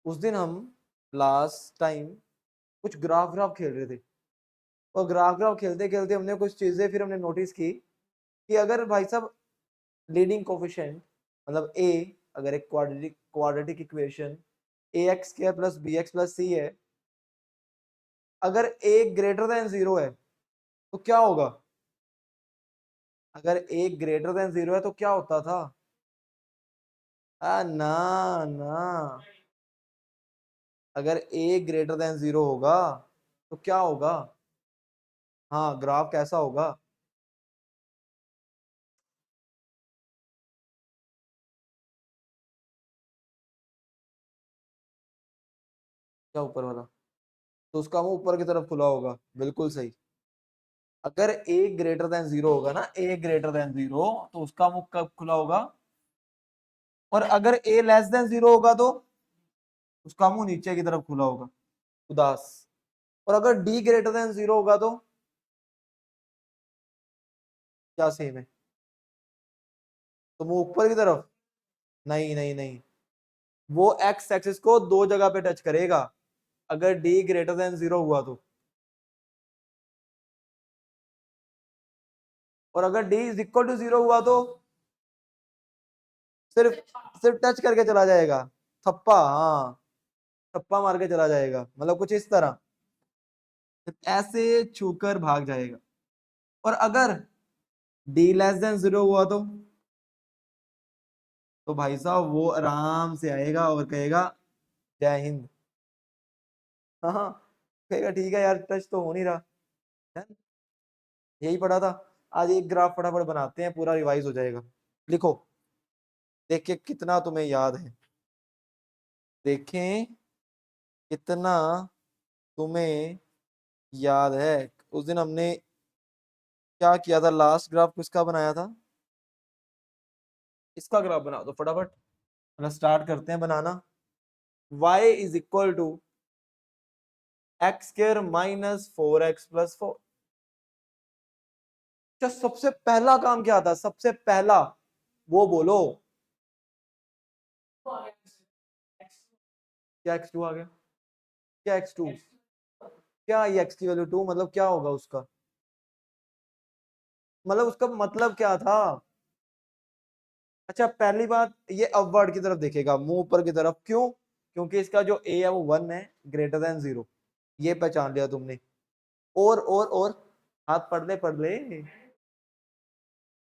उस दिन हम लास्ट टाइम कुछ ग्राफ ग्राफ खेल रहे थे, और ग्राफ ग्राफ खेलते खेलते हमने कुछ चीजें फिर हमने नोटिस की कि अगर भाई साहब लीडिंग कोफिशिएंट मतलब ए, अगर एक quadratic equation a x square plus B x plus c है, अगर ए ग्रेटर देन जीरो है तो क्या होगा? अगर ए ग्रेटर देन जीरो है तो क्या होता था? ना ना, अगर ए ग्रेटर देन जीरो होगा तो क्या होगा? हाँ, ग्राफ कैसा होगा? क्या ऊपर वाला? तो उसका मुंह ऊपर की तरफ खुला होगा, बिल्कुल सही। अगर ए ग्रेटर देन जीरो होगा ना, ए ग्रेटर देन जीरो, तो उसका मुंह कब खुला होगा? और अगर ए लेस देन जीरो होगा तो उसका मुंह नीचे की तरफ खुला होगा, उदास। और अगर डी ग्रेटर देन जीरो होगा तो क्या सेम है? तो मुंह ऊपर की तरफ? नहीं नहीं नहीं, वो एक्स एक्सिस को दो जगह पे टच करेगा अगर डी ग्रेटर देन जीरो हुआ तो। और अगर D is equal to zero हुआ तो सिर्फ सिर्फ टच करके चला जाएगा, थप्पा, हाँ, थप्पा मार के चला जाएगा, मतलब कुछ इस तरह, ऐसे छूकर भाग जाएगा। और अगर डी लेस देन जीरो हुआ तो भाई साहब वो आराम से आएगा और कहेगा जय हिंद। हाँ हाँ, कहेगा ठीक है यार, टच तो हो नहीं रहा है। यही पढ़ा था। आज एक ग्राफ फटाफट बनाते हैं, पूरा रिवाइज हो जाएगा। लिखो, देखिए कितना तुम्हें याद है, देखें कितना तुम्हें याद है। उस दिन हमने क्या किया था? लास्ट ग्राफ किसका बनाया था? इसका ग्राफ बना दो फटाफट, मतलब स्टार्ट करते हैं बनाना। y is equal to x square minus four x plus four. क्या सबसे पहला काम क्या था? सबसे पहला वो बोलो। क्या एक्स टू आ गया? क्या एक्स टू? क्या ये एक्स की वैल्यू टू मतलब क्या होगा उसका? मतलब उसका मतलब क्या था? अच्छा, पहली बात, ये अपवर्ड की तरफ देखेगा, मुंह ऊपर की तरफ, क्यों? क्योंकि इसका जो ए है वो वन है, ग्रेटर देन जीरो, ये पहचान लिया तुमने। और हाथ पढ़ ले।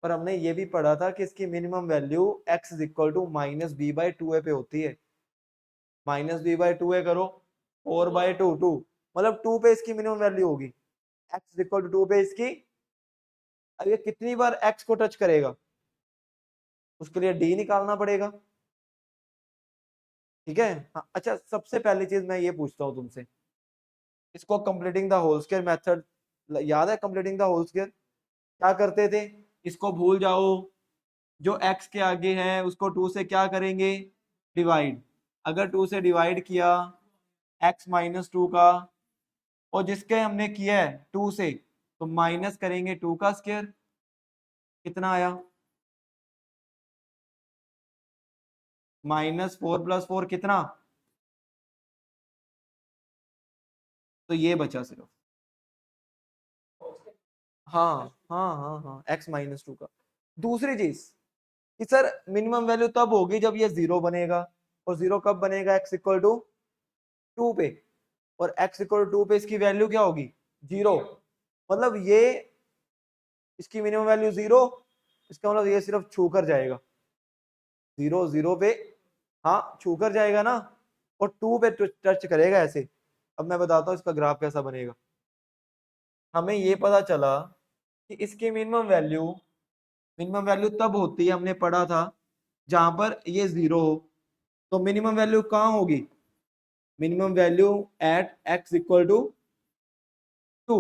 पर हमने ये भी पढ़ा था कि इसकी minimum value x is equal to minus b by two a पे होती है। Minus b by two a करो, फोर बाई टू टू, मतलब टू पे इसकी मिनिमम वैल्यू होगी। X is equal to two पे इसकी, अब ये कितनी बार एक्स को टच करेगा उसके लिए डी निकालना पड़ेगा। ठीक है, हाँ, अच्छा सबसे पहली चीज मैं ये पूछता हूँ तुमसे, इसको completing the whole square method याद है? कंप्लीटिंग द होल स्क्वायर क्या करते थे? इसको भूल जाओ, जो x के आगे है उसको टू से क्या करेंगे? डिवाइड। अगर टू से डिवाइड किया x माइनस टू का, और जिसके हमने किया है टू से, तो माइनस करेंगे टू का स्क्वायर, कितना आया? माइनस फोर प्लस फोर कितना? तो ये बचा सिर्फ। हाँ हाँ हाँ हाँ, x माइनस टू का। दूसरी चीज कि सर मिनिमम वैल्यू तब होगी जब ये जीरो बनेगा, और जीरो कब बनेगा? x इक्वल टू टू पे, और x इक्वल टू पे इसकी वैल्यू क्या होगी? जीरो। मतलब ये, इसकी मिनिमम वैल्यू जीरो, इसका मतलब ये सिर्फ छू कर जाएगा, जीरो जीरो पे, हाँ छू कर जाएगा ना, और टू पे टच करेगा ऐसे। अब मैं बताता हूँ इसका ग्राफ कैसा बनेगा। हमें ये पता चला कि इसकी मिनिमम वैल्यू तब होती है, हमने पढ़ा था, जहां पर ये जीरो हो। तो मिनिमम वैल्यू कहाँ होगी? Minimum value at x equal to two.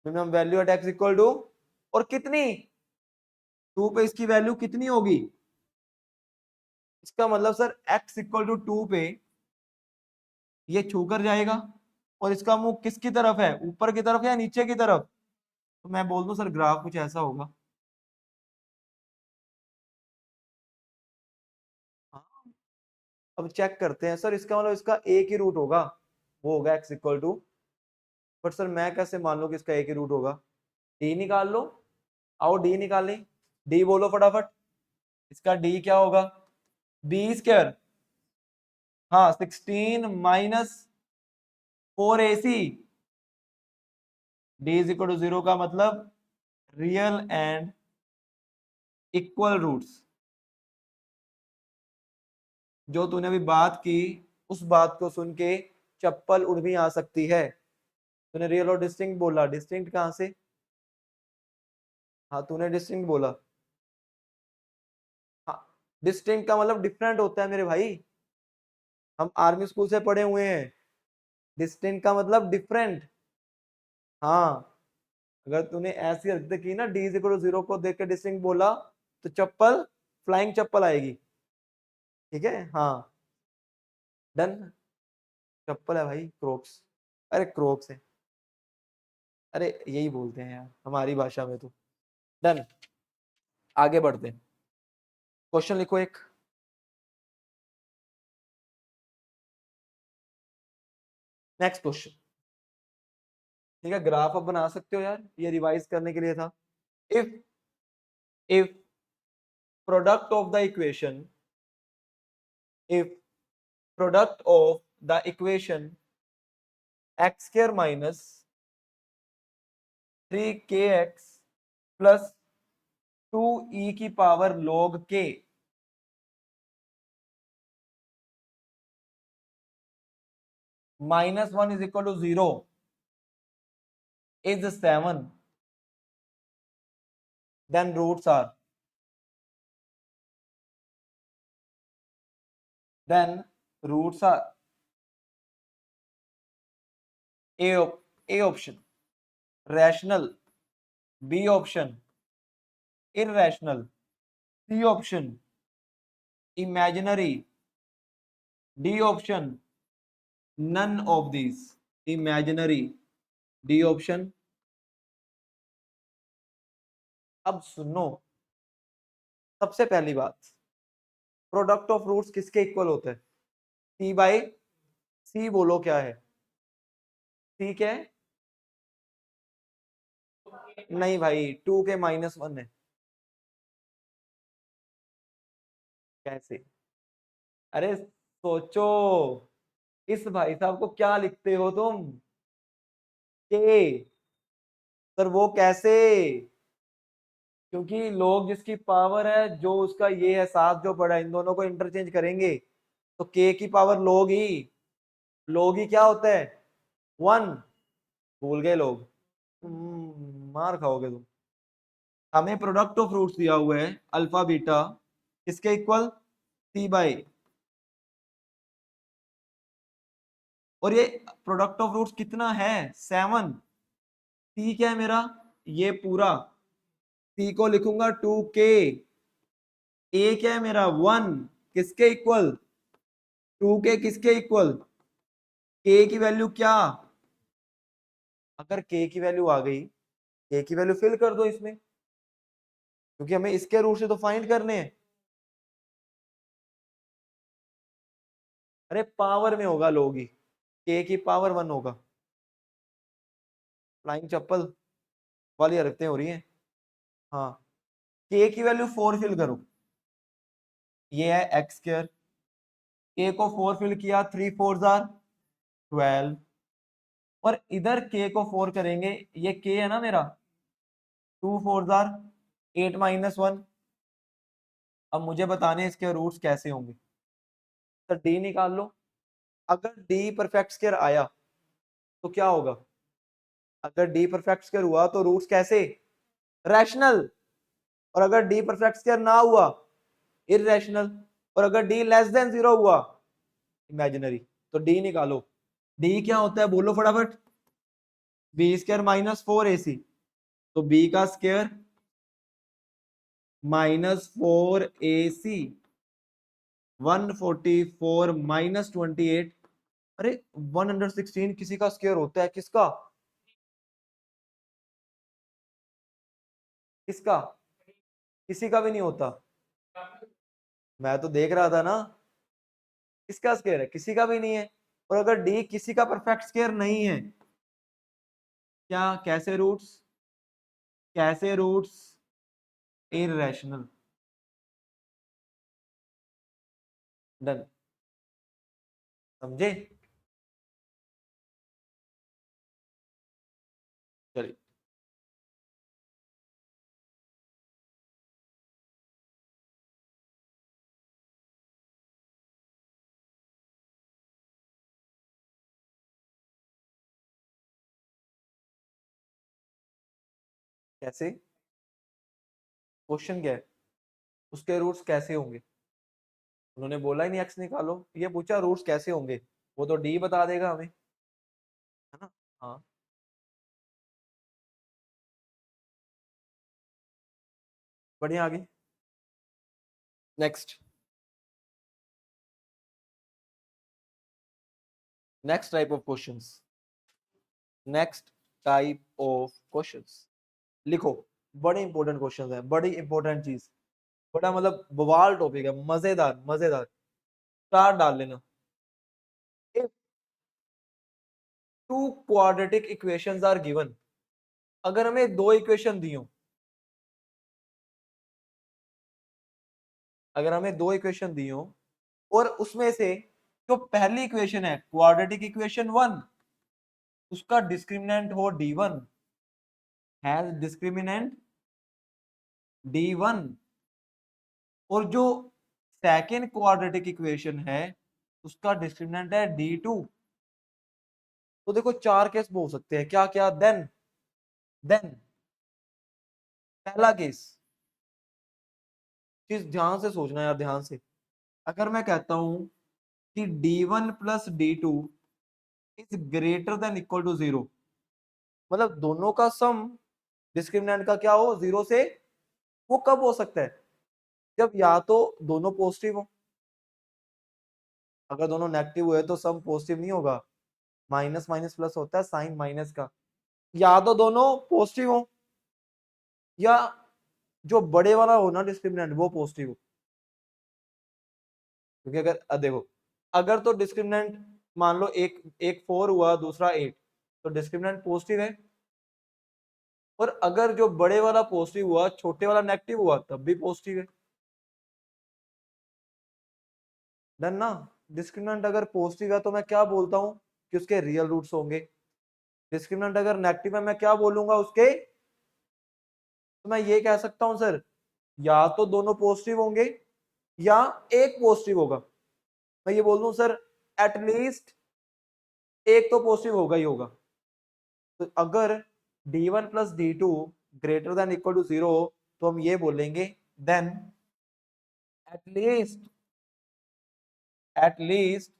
Minimum value at x equal to, और कितनी? टू पे इसकी वैल्यू कितनी होगी? इसका मतलब sir x equal to two पे ये छू कर जाएगा, और इसका मुंह किसकी तरफ है? ऊपर की तरफ या नीचे की तरफ? तो मैं बोल दूं सर ग्राफ कुछ ऐसा होगा। हाँ, अब चेक करते हैं सर, इसका मतलब इसका एक ही रूट होगा, वो होगा x equal to, but sir मैं कैसे मान लूं कि इसका एक ही रूट होगा? डी निकाल लो, आओ डी निकालें, डी बोलो फटाफट, इसका डी क्या होगा? बी स्क्वायर, हाँ 16 minus 4ac, D is equal to 0 का मतलब रियल एंड इक्वल रूट्स। जो तूने अभी बात की उस बात को सुन के चप्पल उड़ भी आ सकती है। तूने रियल और डिस्टिंक्ट बोला, डिस्टिंक्ट कहां से? हाँ तूने डिस्टिंक्ट बोला, हाँ डिस्टिंक्ट का मतलब डिफरेंट होता है मेरे भाई, हम आर्मी स्कूल से पढ़े हुए हैं। डिस्टिंक्ट का मतलब डिफरेंट। हाँ अगर तूने ऐसी हरकत की ना, डी इज इक्वल टू 0 को देख के डिस्टिंक्ट बोला, तो चप्पल, फ्लाइंग चप्पल आएगी। ठीक है हाँ, डन। चप्पल है भाई, क्रोक्स, अरे क्रोक्स है, अरे यही बोलते हैं यार हमारी भाषा में तो। डन, आगे बढ़ते हैं, क्वेश्चन लिखो एक। नेक्स्ट क्वेश्चन, ठीक है ग्राफ अब बना सकते हो यार, ये रिवाइज करने के लिए था। If if product of the equation, if product of the equation x square minus 3kx plus 2e की power log k minus 1 is equal to 0 is 7, then roots are, then roots are a, a option rational, b option irrational, c option imaginary, d option none of these, imaginary, d option। अब सुनो, सबसे पहली बात, product of roots किसके equal होता है? सी by सी, बोलो क्या है? ठीक है, नहीं भाई 2 के -1 है। कैसे? अरे सोचो, इस भाई साहब को क्या लिखते हो तुम, के, सर वो कैसे? क्योंकि लोग जिसकी पावर है, जो उसका ये है साथ जो पड़ा है, इन दोनों को इंटरचेंज करेंगे तो के की पावर लोग ही, लोग ही क्या होता है? 1, भूल गए लोग। मार खाओगे तुम। हमें प्रोडक्ट ऑफ रूट्स दिया हुआ है अल्फा बीटा, किसके इक्वल? सी बाई, और ये प्रोडक्ट ऑफ रूट्स कितना है? 7। सी क्या है मेरा? ये पूरा, सी को लिखूंगा 2k, ए क्या है मेरा? 1, किसके इक्वल? 2k किसके इक्वल? के की वैल्यू क्या? अगर के की वैल्यू आ गई, के की वैल्यू फिल कर दो इसमें, क्योंकि हमें इसके रूट से तो फाइंड करने हैं। अरे पावर में होगा लोग ही, के की पावर 1 होगा। फ्लाइंग चप्पल वाली हरकतें हो रही हैं। हाँ, के की वैल्यू 4 फिल करो, ये है एक्स स्क्वायर, के को 4 फिल किया, 3 4 जार 12, और इधर के को 4 करेंगे, ये के है ना मेरा, 2 4 जार 8 -1। अब मुझे बताने इसके रूट्स कैसे होंगे। तो डी निकाल लो, अगर डी परफेक्ट स्क्वायर आया तो क्या होगा? अगर डी परफेक्ट स्क्वायर हुआ तो रूट्स कैसे? रैशनल, और अगर डी परफेक्ट स्क्वायर ना हुआ, इररेशनल, और अगर डी लेस देन 0 हुआ, इमेजिनरी। तो डी निकालो, डी क्या होता है बोलो फटाफट? बी स्क्वायर -4ac, तो बी का स्क्वायर -4ac, 144 -28, अरे 116 किसी का स्क्वायर होता है? किसका? किसका? किसी का भी नहीं होता। मैं तो देख रहा था ना, किसका स्क्वायर है? किसी का भी नहीं है। और अगर डी किसी का परफेक्ट स्क्वायर नहीं है, क्या कैसे रूट्स? कैसे रूट्स? इररेशनल। डन। समझे? चलिए कैसे? क्वेश्चन क्या है? उसके रूट्स कैसे होंगे? उन्होंने बोला ही नहीं एक्स निकालो, ये पूछा रूट्स कैसे होंगे, वो तो डी बता देगा हमें, है ना? हाँ। बढ़िया, आगे next. Next type of questions. Next type of questions लिखो। बड़े इंपॉर्टेंट क्वेश्चंस हैं, बड़ी इंपॉर्टेंट चीज, बड़ा मतलब बवाल टॉपिक है, मजेदार मजेदार। स्टार डाल लेना। If two quadratic equations are given, अगर हमें दो इक्वेशन दी हो, अगर हमें दो इक्वेशन दी हो और उसमें से जो पहली इक्वेशन है क्वाड्रेटिक इक्वेशन वन, उसका डिस्क्रिमिनेंट हो d1, हैज डिस्क्रिमिनेंट d1, और जो सेकेंड क्वाड्रेटिक इक्वेशन है उसका डिस्क्रिमिनेंट है d2, तो देखो चार केस हो सकते हैं, क्या क्या? देन पहला केस, चीज ध्यान से सोचना यार, ध्यान से। अगर मैं कहता हूं कि d1 plus d2 is greater than equal to zero, मतलब दोनों का सम डिस्क्रिमिनेंट का क्या हो, जीरो से, वो कब हो सकता है? जब या तो दोनों पॉजिटिव हो, अगर दोनों नेगेटिव हुए तो सम पॉजिटिव नहीं होगा, माइनस माइनस प्लस होता है साइन माइनस का। या तो दोनों पॉजिटिव हो, या जो बड़े वाला हो ना डिस्क्रिमिनेंट वो पॉजिटिव हो। क्योंकि अगर देखो, अगर तो डिस्क्रिमिनेंट मान लो एक एक 4 हुआ दूसरा 8, तो डिस्क्रिमिनेंट पॉजिटिव है। और अगर जो बड़े वाला पॉजिटिव हुआ छोटे वाला नेगेटिव हुआ तब भी पॉजिटिव है। डन ना? डिस्क्रिमिनेंट अगर पॉजिटिव है तो मैं क्या बोलता हूं कि उसके रियल रूट्स होंगे। डिस्क्रिमिनेंट अगर नेगेटिव है मैं क्या बोलूंगा उसके, तो मैं ये कह सकता हूं सर, या तो दोनों पॉजिटिव होंगे या एक पॉजिटिव होगा। मैं ये बोल दूं सर, एटलीस्ट एक तो पॉजिटिव होगा ही होगा। तो अगर d1 plus d2 greater than equal to zero, तो हम ये बोलेंगे then at least at least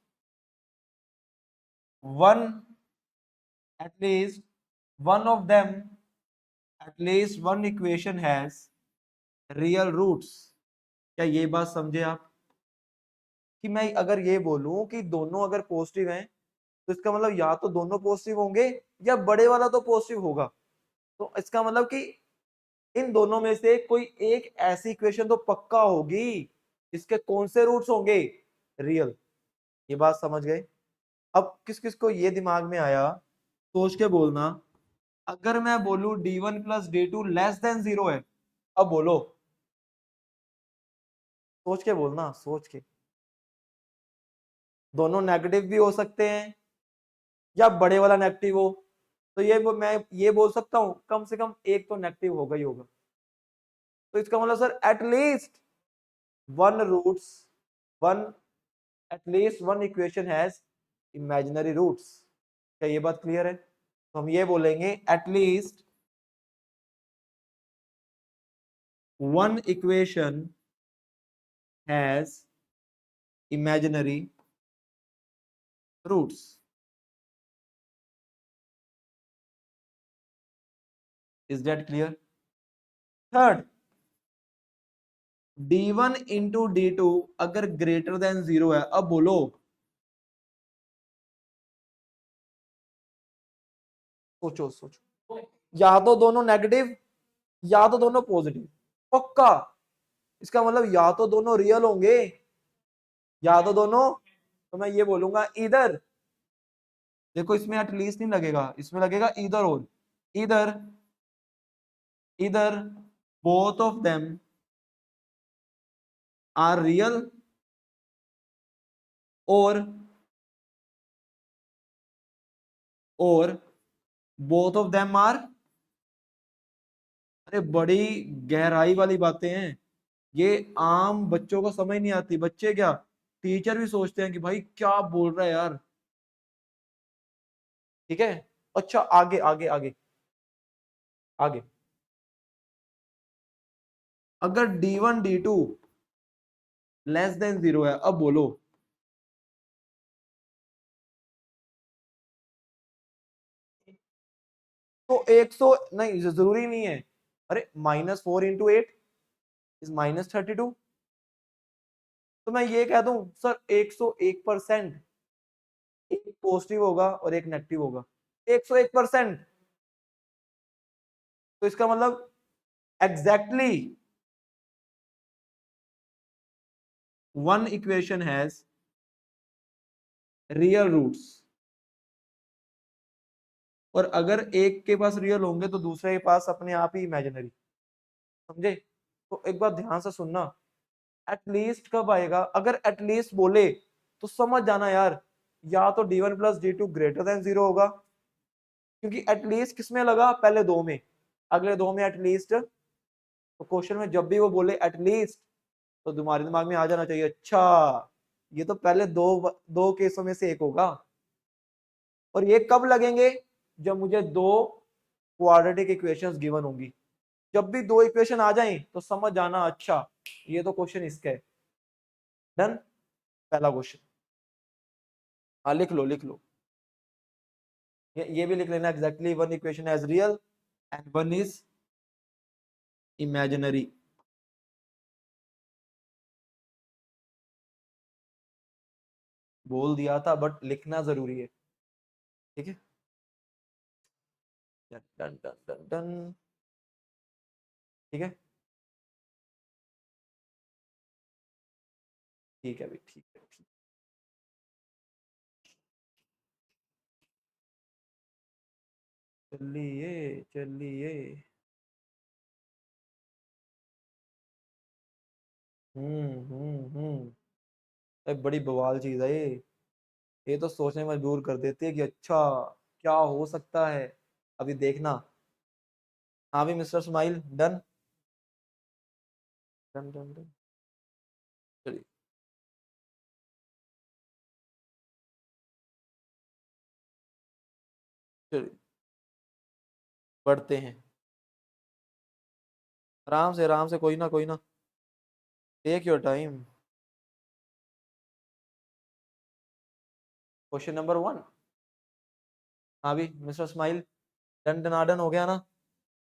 one at least one of them at least one equation has real roots. क्या ये बात समझे आप? कि मैं अगर ये बोलूं कि दोनों अगर पॉजिटिव हैं, तो इसका मतलब या तो दोनों पॉजिटिव होंगे या बड़े वाला तो पॉजिटिव होगा। तो इसका मतलब कि इन दोनों में से कोई एक ऐसी इक्वेशन तो पक्का होगी, इसके कौन से रूट्स होंगे? रियल। ये बात समझ गए? अब किस किस को ये दिमाग में आया, सोच के बोलना। अगर मैं बोलूं d1 plus d2 less than zero है, अब बोलो, सोच के बोलना, सोच के। दोनों नेगेटिव भी हो सकते हैं या बड़े वाला नेगेटिव हो, तो मैं ये बोल सकता हूं कम से कम एक तो नेगेटिव होगा ही होगा। तो इसका मतलब sir at least one roots, one at least one equation has imaginary roots. क्या ये बात क्लियर है? तो हम ये बोलेंगे at least one equation has imaginary roots. Is that clear? Third, d1 into d2 अगर ग्रेटर देन जीरो है, अब बोलो, सोचो सोचो, या तो दोनों नेगेटिव या तो दोनों पॉजिटिव, पक्का। इसका मतलब या तो दोनों रियल होंगे या तो दोनों तो मैं ये बोलूंगा इधर, देखो इसमें एटलीस्ट नहीं लगेगा, इसमें लगेगा इधर, और इधर, इधर both of them are real, और बोथ ऑफ देम आर, अरे बड़ी गहराई वाली बातें हैं ये, आम बच्चों को समझ नहीं आती, बच्चे क्या टीचर भी सोचते हैं कि भाई क्या बोल रहा है यार। ठीक है, अच्छा आगे आगे आगे आगे, अगर D1 D2 लेस देन 0 है, अब बोलो। तो 100 नहीं, जरूरी नहीं है। अरे -4 × 8 इज -32। तो मैं ये कह दूं सर 101%, एक पॉजिटिव होगा और एक नेगेटिव होगा, 101%। तो इसका मतलब exactly one equation has real roots, और अगर एक के पास रियल होंगे तो दूसरे के पास अपने आप ही इमेजिनरी। समझे? तो एक बार ध्यान से सुनना, एटलीस्ट कब आएगा, अगर एटलीस्ट बोले तो समझ जाना यार, या तो D1 + D2 ग्रेटर देन 0 होगा, क्योंकि एटलीस्ट किसमें लगा, पहले दो में, अगले दो में एटलीस्ट। तो क्वेश्चन में जब भी वो बोले एटलीस्ट, तो तुम्हारे दिमाग में आ जाना चाहिए, अच्छा ये तो पहले दो दो केसों में से एक होगा। और ये कब लगेंगे, जब मुझे दो क्वाड्रेटिक इक्वेशंस गिवन होंगी। जब भी दो इक्वेशन आ जाएं तो समझ जाना, अच्छा ये तो क्वेश्चन इसका है। डन, पहला क्वेश्चन। हाँ लिख लो लिख लो, ये भी लिख लेना, exactly one equation has real and one is imaginary. बोल दिया था बट लिखना जरूरी है। ठीक है, done done done done done. ठीक है, ठीक है भाई, ठीक है, ठीक। चलिए चलिए। एक बड़ी बवाल चीज है ये तो सोचने में मजबूर कर देती है कि अच्छा क्या हो सकता है। अभी देखना। हाँ भी mister Smile, done done done done. चलिए चलिए, पढ़ते हैं आराम से, कोई ना, take your time. Question number 1। हाँ भी मिस्टर स्माइल, डन डनाडन हो गया ना।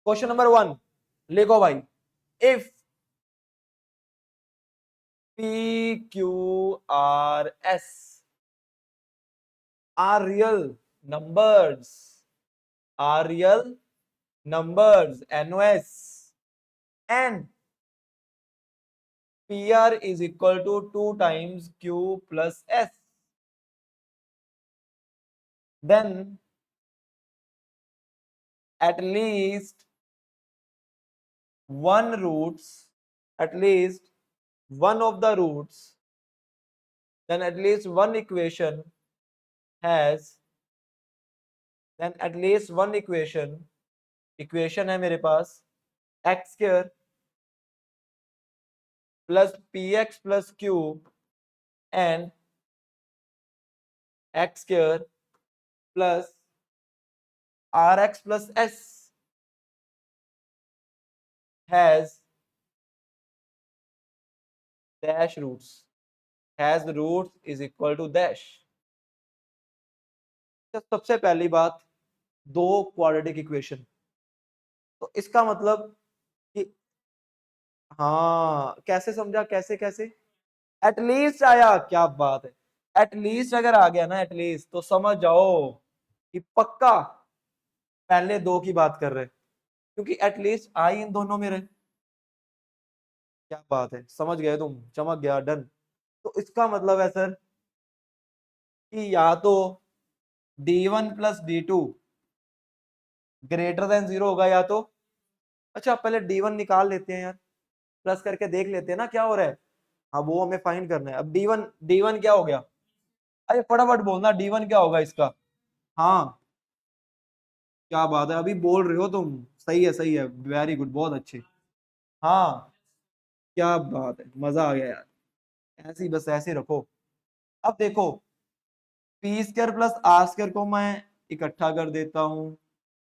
क्वेश्चन नंबर 1 लिखो भाई, if PQRS are real numbers, are real numbers NOS, and PR is equal to 2 times Q plus S, then at least one roots, at least one of the roots, then at least one equation has, then at least one equation है मेरे पास x square plus px plus q and x square plus rx plus s has dash roots, has roots is equal to dash। तो सबसे पहली बात, दो quadratic equation, तो इसका मतलब कि हाँ, कैसे समझा, कैसे कैसे, एटलीस्ट आया, क्या बात है। एटलीस्ट अगर आ गया ना, एटलीस्ट तो समझ जाओ कि पक्का पहले दो की बात कर रहे हैं, क्योंकि एटलीस्ट आई इन दोनों में रहे। क्या बात है, समझ गए तुम, चमक गया, डन। तो इसका मतलब है सर कि या तो d1 plus d2 greater then 0 होगा, या तो, अच्छा पहले d1 निकाल लेते हैं यार, प्लस करके देख लेते हैं ना क्या हो रहा है। हाँ वो हमें फाइंड करना है। अब d1 क्या हो गया, अरे फटाफट बोलना d1 क्या होगा इसका। हाँ क्या बात है, अभी बोल रहे हो तुम, सही है, वेरी गुड, बहुत अच्छे। हाँ क्या बात है, मजा आ गया यार, ऐसे ही बस ऐसे रखो। अब देखो P square plus R square को मैं इकट्ठा कर देता हूं,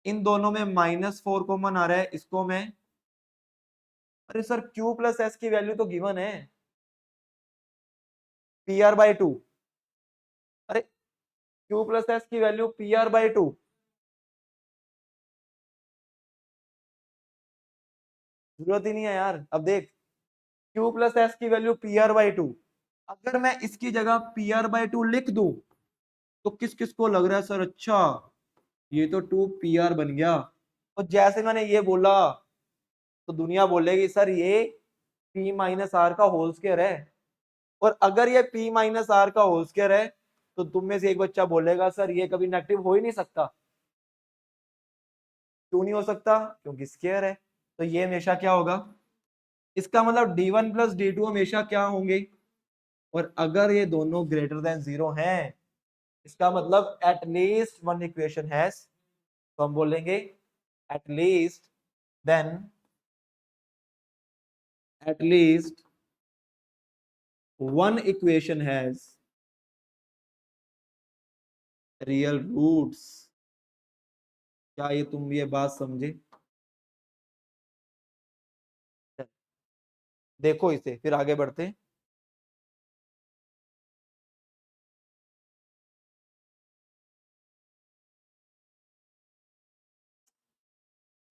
इन दोनों में -4 कॉमन आ रहा है, इसको मैं, अरे सर क्यू प्लस एस की वैल्यू तो गिवन है, पी आर बाई टू, अरे क्यू प्लस एस की value P R by two, जरूरत ही नहीं है यार। अब देख क्यू प्लस एस की value P R by two, अगर मैं इसकी जगह पी आर बाई टू लिख दूं तो किस किस को लग रहा है सर, अच्छा ये तो 2 PR बन गया। तो जैसे मैंने ये बोला तो दुनिया बोलेगी सर ये P माइनस आर का होल स्क्वायर है, और अगर ये P माइनस आर का होल स्क्वायर है तो तुम में से एक बच्चा बोलेगा सर ये कभी नेगेटिव हो ही नहीं सकता। क्यों नहीं हो सकता, क्योंकि स्क्वायर है। तो ये हमेशा क्या होगा, इसका मतलब d1 प्लस d2 हमेशा क्या होंगे, और अगर ये दोनों ग्रेटर देन 0 हैं, इसका मतलब at least one equation has, तो हम बोलेंगे at least, then at least one equation has real roots। क्या ये तुम ये बात समझे, देखो इसे फिर आगे बढ़ते हैं।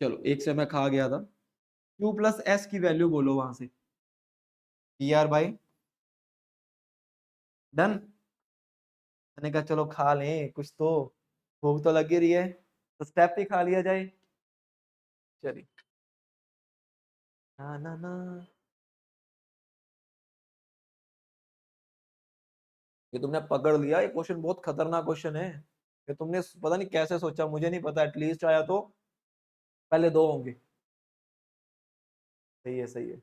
चलो एक से मैं खा गया था, Q प्लस एस की वैल्यू बोलो वहां से, पी आर बाई, डन। मैंने कहा चलो खा लें कुछ तो, भूख तो लगी रही है, तो स्टेप ही खा लिया जाए। चलिए ना ना ना, ये तुमने पकड़ लिया, ये क्वेश्चन बहुत खतरनाक क्वेश्चन है, ये तुमने पता नहीं कैसे सोचा, मुझे नहीं पता, एटलीस्ट आया तो पहले दो होंगे। सही है सही है।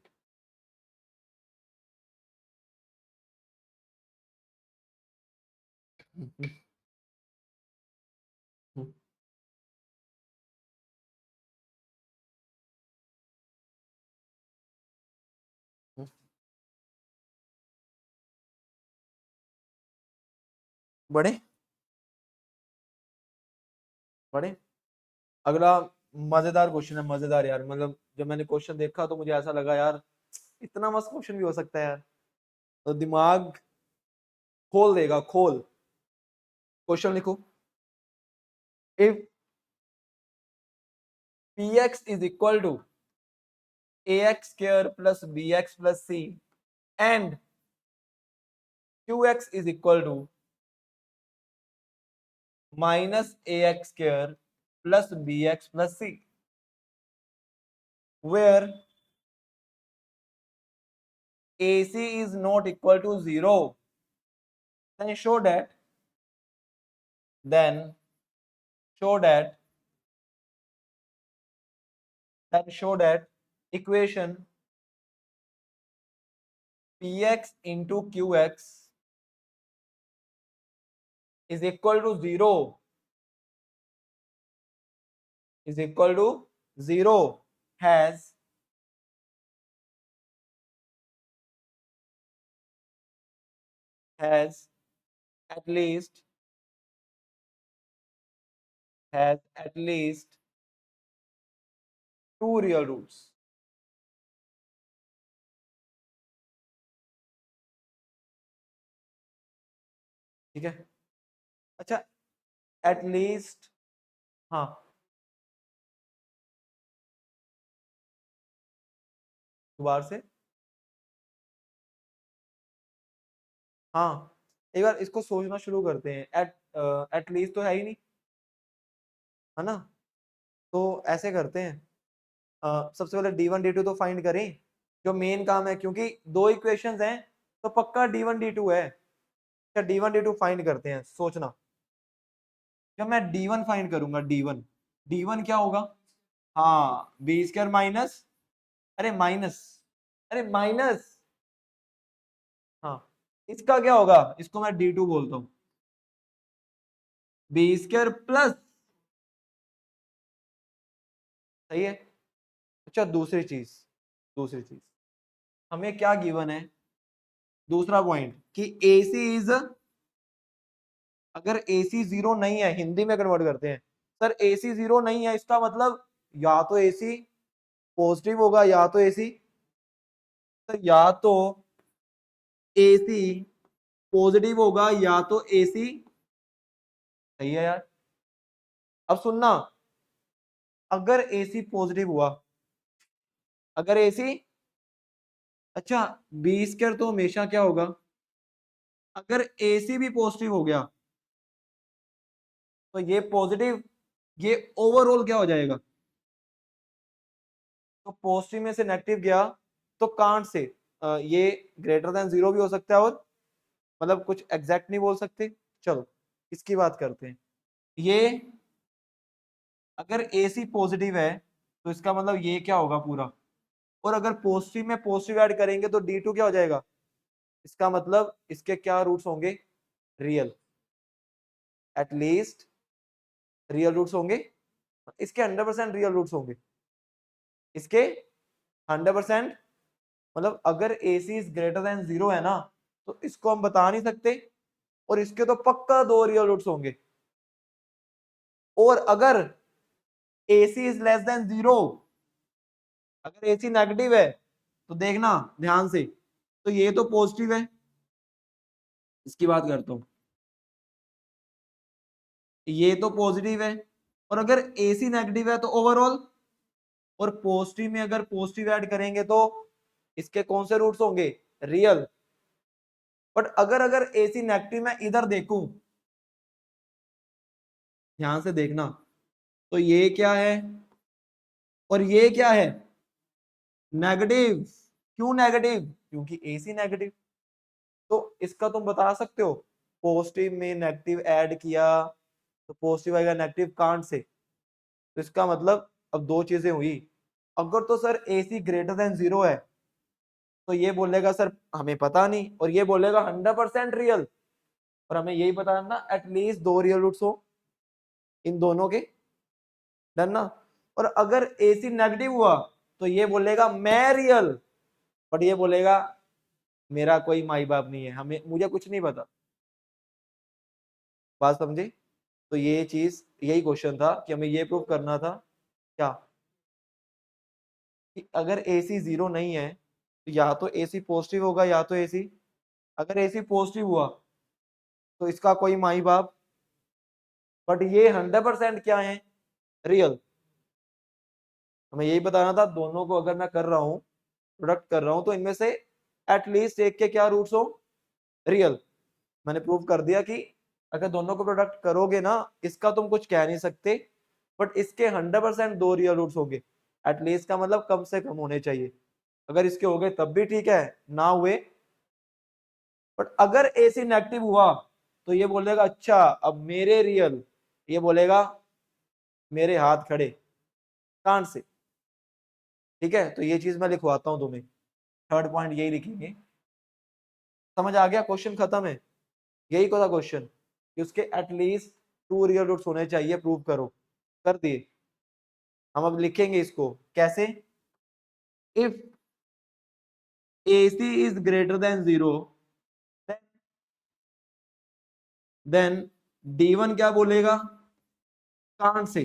बड़े बड़े, अगला मजेदार क्वेश्चन है, मजेदार यार, मतलब जब मैंने क्वेश्चन देखा तो मुझे ऐसा लगा यार इतना मस्त क्वेश्चन भी हो सकता है यार, तो दिमाग खोल देगा, खोल। क्वेश्चन लिखो, if P x is equal to A x square plus B x plus C and Q x is equal to minus A x square plus B x plus C, where AC is not equal to 0, then show that, then show that show that equation px into qx is equal to 0, is equal to 0 has has at least has at least two real roots। ठीक है, अच्छा at least, हाँ दोबारा से, हाँ एक बार इसको सोचना शुरू करते हैं, एट लीस्ट तो है ही नहीं, है ना, तो ऐसे करते हैं, सबसे पहले d1 d2 तो फाइंड करें, जो मेन काम है, क्योंकि दो इक्वेशंस हैं तो पक्का d1 d2 है, अच्छा D1 D2 फाइंड करते हैं, सोचना। जब मैं D1 फाइंड करूंगा, D1 क्या होगा? हाँ, बी स्क्वायर माइनस, अरे माइनस, अरे माइनस, हाँ, इसका क्या होगा? इसको मैं D2 बोलता हूं, बी स्क्वायर प्लस, सही है। अच्छा दूसरी चीज हमें क्या गिवन है? दूसरा पॉइंट कि AC इज, अगर AC जीरो नहीं है, हिंदी में कन्वर्ट करते हैं, सर AC जीरो नहीं है, इसका मतलब या तो AC पॉजिटिव होगा या तो AC, तो या तो AC पॉजिटिव होगा या तो AC, सही है यार। अब सुनना, अगर AC पॉजिटिव हुआ, अगर AC, अच्छा बी स्क्वायर तो हमेशा क्या होगा? अगर AC भी पॉजिटिव हो गया तो ये पॉजिटिव, ये ओवरऑल क्या हो जाएगा? तो पॉजिटिव में से नेगेटिव गया तो कांट से ये ग्रेटर देन जीरो भी हो सकता है, और मतलब कुछ एग्जैक्ट नहीं बोल सकते। चलो इसकी बात करते हैं। ये अगर AC पॉजिटिव है तो इसका मतलब ये क्या होगा पूरा, और अगर पॉजिटिव में पॉजिटिव ऐड करेंगे तो D2 क्या हो जाएगा? इसका मतलब इसके क्या रूट्स होंगे? रियल, एटलीस्ट रियल रूट्स होंगे, इसके 100% रियल रूट्स होंगे, इसके 100%। मतलब अगर AC is greater than zero है ना, तो इसको हम बता नहीं सकते, और इसके तो पक्का दो रियल रूट्स होंगे। और अगर AC is less than zero, अगर AC नेगेटिव है तो देखना ध्यान से, तो ये तो पॉजिटिव है, इसकी बात करता हूं, ये तो पॉजिटिव है, और अगर AC नेगेटिव है तो ओवरऑल, और पॉजिटिव में अगर पॉजिटिव ऐड करेंगे तो इसके कौन से रूट्स होंगे? रियल। बट अगर अगर AC नेगेटिव में इधर देखूं, ध्यान से देखना, तो ये क्या है और ये क्या है? नेगेटिव। क्यों नेगेटिव? क्योंकि AC नेगेटिव। तो इसका तुम बता सकते हो, पॉजिटिव में नेगेटिव ऐड किया तो पॉजिटिव आएगा नेगेटिव कांट से, तो इसका मतलब अब दो चीजें हुई। अगर तो sir AC greater than zero है तो ये बोलेगा सर हमें पता नहीं, और ये बोलेगा 100% रियल, और हमें यही पता है ना एटलीस्ट दो रियल रूट्स हो इन दोनों के, डन ना। और अगर AC नेगेटिव हुआ तो ये बोलेगा मैं रियल, बट ये बोलेगा मेरा कोई माई बाप नहीं है, हमें मुझे कुछ नहीं पता। बात समझे? तो ये चीज, यही क्वेश्चन था कि हमें ये प्रूव करना था क्या, कि अगर AC जीरो नहीं है तो या तो AC पॉजिटिव होगा या तो AC, अगर AC पॉजिटिव हुआ तो इसका कोई माई बाप, बट ये 100% क्या है? रियल। हमें यही बताना था, दोनों को अगर मैं कर रहा हूं, प्रोडक्ट कर रहा हूं, तो इनमें से एटलीस्ट एक के क्या रूट्स हो? रियल। मैंने प्रूव कर दिया कि अगर दोनों को प्रोडक्ट करोगे ना, इसका तुम कुछ कह नहीं सकते, बट इसके 100% दो रियल रूट्स होंगे, एटलीस्ट का मतलब कम से कम होने चाहिए। अगर इसके हो गए तब भी ठीक है, ना हुए, बट अगर AC नेगेटिव हुआ तो ये बोलेगा अच्छा अब मेरे रियल, ये बोलेगा मेरे हाथ खड़े, कांट से। ठीक है, तो ये चीज मैं लिखवाता हूं तुम्हें, थर्ड पॉइंट यही लिखेंगे। समझ आ गया? क्वेश्चन खत्म है, यही को था क्वेश्चन, कि उसके एटलीस्ट टू रियल रूट्स होने चाहिए, प्रूव करो। कर दिए। हम अब लिखेंगे इसको कैसे, if AC is greater than zero, then D1 क्या बोलेगा? Can't say,